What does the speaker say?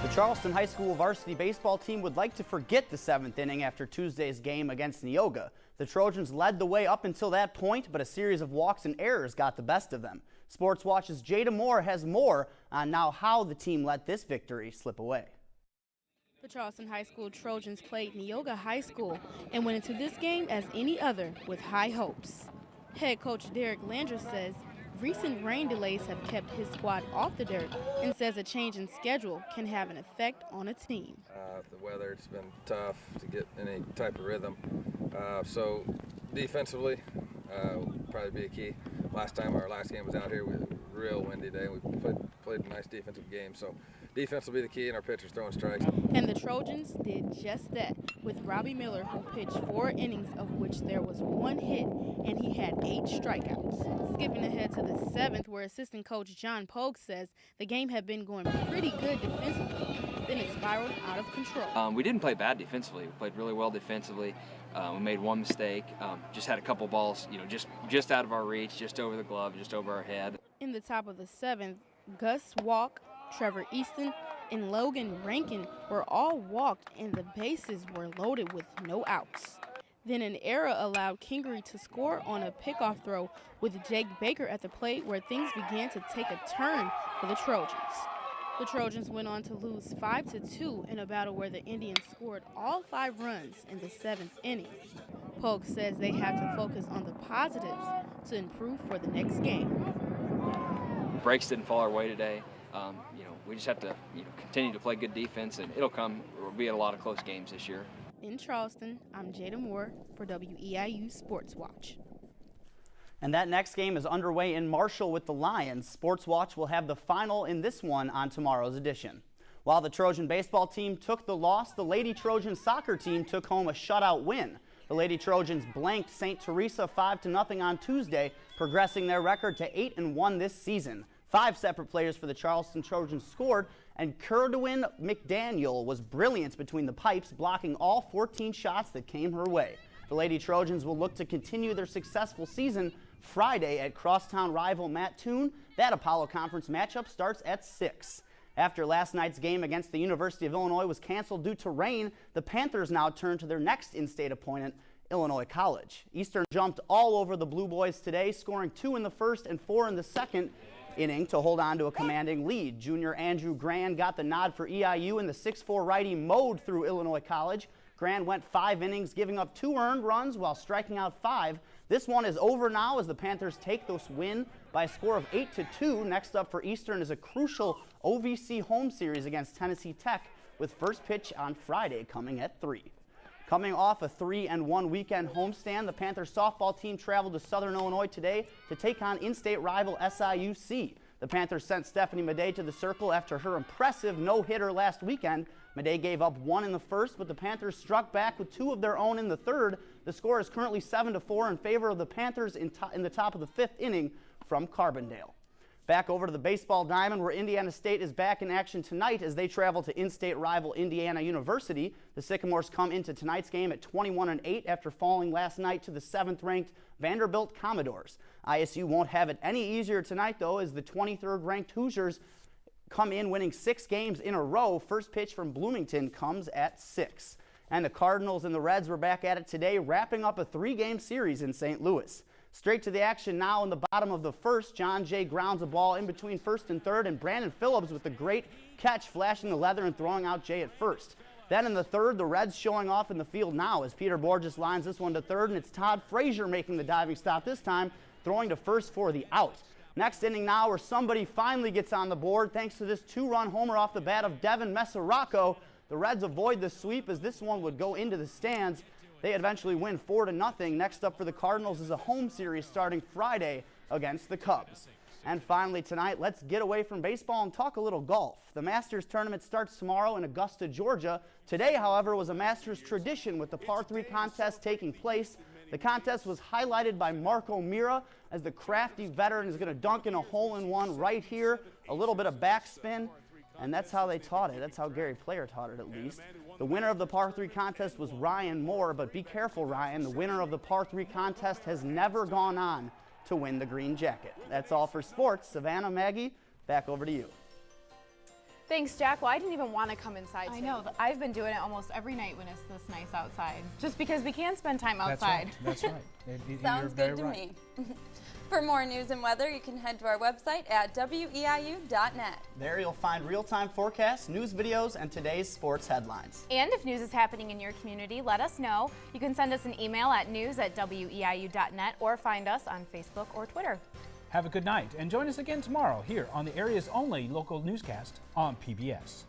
The Charleston High School varsity baseball team would like to forget the 7th inning after Tuesday's game against Neoga. The Trojans led the way up until that point, but a series of walks and errors got the best of them. Sports Watch's Jada Moore has more on now how the team let this victory slip away. The Charleston High School Trojans played Neoga High School and went into this game as any other with high hopes. Head coach Derek Landry says recent rain delays have kept his squad off the dirt and says a change in schedule can have an effect on a team. The weather's been tough to get any type of rhythm. So defensively will probably be a key. Our last game was out here with a real windy day. We played a nice defensive game. So defense will be the key, and our pitchers throwing strikes. And the Trojans did just that with Robbie Miller, who pitched 4 innings, of which there was 1 hit, and he had 8 strikeouts. Skipping ahead to the 7th, where assistant coach John Pogue says the game had been going pretty good defensively. Then it spiraled out of control. We didn't play bad defensively. We played really well defensively. We made 1 mistake. Just had a couple balls, just out of our reach, just over the glove, just over our head. In the top of the 7th, Gus Walk, Trevor Easton, and Logan Rankin were all walked, and the bases were loaded with no outs. Then an error allowed Kingery to score on a pickoff throw with Jake Baker at the plate, where things began to take a turn for the Trojans. The Trojans went on to lose 5-2 in a battle where the Indians scored all 5 runs in the 7th inning. Polk says they have to focus on the positives to improve for the next game. Breaks didn't fall our way today. We just have to continue to play good defense, and it'll come. We'll be at a lot of close games this year. In Charleston, I'm Jada Moore for WEIU Sports Watch. And that next game is underway in Marshall with the Lions. Sports Watch will have the final in this one on tomorrow's edition. While the Trojan baseball team took the loss, the Lady Trojan soccer team took home a shutout win. The Lady Trojans blanked St. Teresa 5-0 on Tuesday, progressing their record to 8-1 this season. 5 separate players for the Charleston Trojans scored, and Curdwin McDaniel was brilliant between the pipes, blocking all 14 shots that came her way. The Lady Trojans will look to continue their successful season Friday at crosstown rival Mattoon. That Apollo Conference matchup starts at 6. After last night's game against the University of Illinois was canceled due to rain, the Panthers now turn to their next in-state opponent, Illinois College. Eastern jumped all over the Blue Boys today, scoring 2 in the first and 4 in the second inning to hold on to a commanding lead. Junior Andrew Grand got the nod for EIU, and the 6'4 righty mowed through Illinois College. Grand went 5 innings, giving up 2 earned runs while striking out 5. This one is over now as the Panthers take this win by a score of 8-2. Next up for Eastern is a crucial OVC home series against Tennessee Tech, with first pitch on Friday coming at 3. Coming off a 3-1 weekend homestand, the Panthers softball team traveled to Southern Illinois today to take on in-state rival SIUC. The Panthers sent Stephanie Madej to the circle after her impressive no-hitter last weekend. Madej gave up 1 in the first, but the Panthers struck back with 2 of their own in the third. The score is currently 7-4 in favor of the Panthers in the top of the 5th inning from Carbondale. Back over to the baseball diamond, where Indiana State is back in action tonight as they travel to in-state rival Indiana University. The Sycamores come into tonight's game at 21-8 after falling last night to the 7th-ranked Vanderbilt Commodores. ISU won't have it any easier tonight, though, as the 23rd-ranked Hoosiers come in winning 6 games in a row. First pitch from Bloomington comes at 6. And the Cardinals and the Reds were back at it today, wrapping up a 3-game series in St. Louis. Straight to the action now in the bottom of the first. John Jay grounds a ball in between first and third, and Brandon Phillips with a great catch, flashing the leather and throwing out Jay at first. Then in the third, the Reds showing off in the field now as Peter Borges lines this one to third, and it's Todd Frazier making the diving stop this time, throwing to first for the out. Next inning now, where somebody finally gets on the board thanks to this 2-run homer off the bat of Devin Mesaraco. The Reds avoid the sweep as this one would go into the stands. They eventually win 4-0. Next up for the Cardinals is a home series starting Friday against the Cubs. And finally tonight, let's get away from baseball and talk a little golf. The Masters tournament starts tomorrow in Augusta, Georgia. Today, however, was a Masters tradition with the par 3 contest taking place. The contest was highlighted by Marco Mira as the crafty veteran is going to dunk in a hole-in-one right here. A little bit of backspin, and that's how they taught it. That's how Gary Player taught it, at least. The winner of the par 3 contest was Ryan Moore, but be careful, Ryan. The winner of the par 3 contest has never gone on to win the green jacket. That's all for sports. Savannah, Maggie, back over to you. Thanks, Jack. Well, I didn't even want to come inside today. I know. I've been doing it almost every night when it's this nice outside, just because we can spend time outside. That's right. Sounds good to me. For more news and weather, you can head to our website at WEIU.net. There you'll find real-time forecasts, news videos, and today's sports headlines. And if news is happening in your community, let us know. You can send us an email at news@WEIU.net or find us on Facebook or Twitter. Have a good night and join us again tomorrow here on the area's only local newscast on PBS.